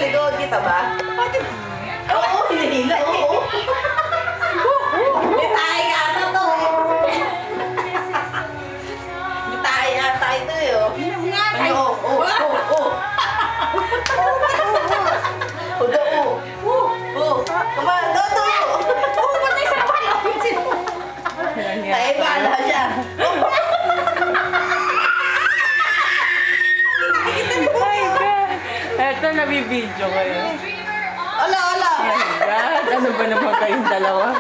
Sigaw kita ba? Oo, hinihila. Oo. May tayo ata to. May tayo ata ito eh. Ano? Oo. Come on, go. Patay sa kapal. Tayo bahala siya. Eto, nabibidyo kayo. Ala. Ano ba naman kayong dalawa?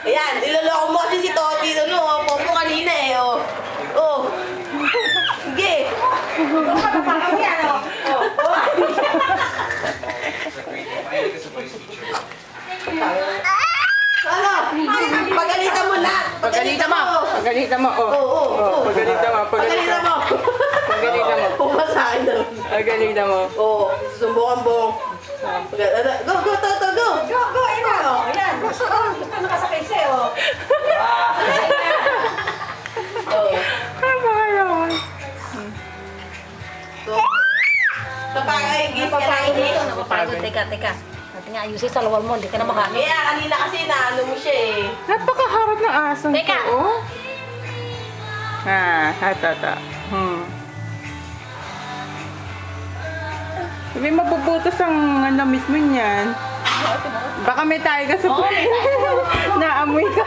Ayan, niloloko mo kasi si Toti. Ano, popo kanina eh. Oh. Sige. Parang yan, oh. Ano? Pagalitan mo na. Pagalitan mo. Pagalitan mo. Oo. Pagalitan mo. Pumasahin na. Pagalitan mo. Oo. Sumbukan mo. Go, Toto, go. Go, ina. Ayan. Gusto nakasakay sa'yo. Kapagay, gis ka na ini. Napapagod. Teka. Natin nga ayusin sa lawal mo. Hindi ka na makaano. Kaya kanina kasi naano mo siya eh. Napakaharap ng asong Teka. to, oh. Hatata. Sabi mapuputos ang lamit mo niyan. Baka may tayo ka sa naamoy ka.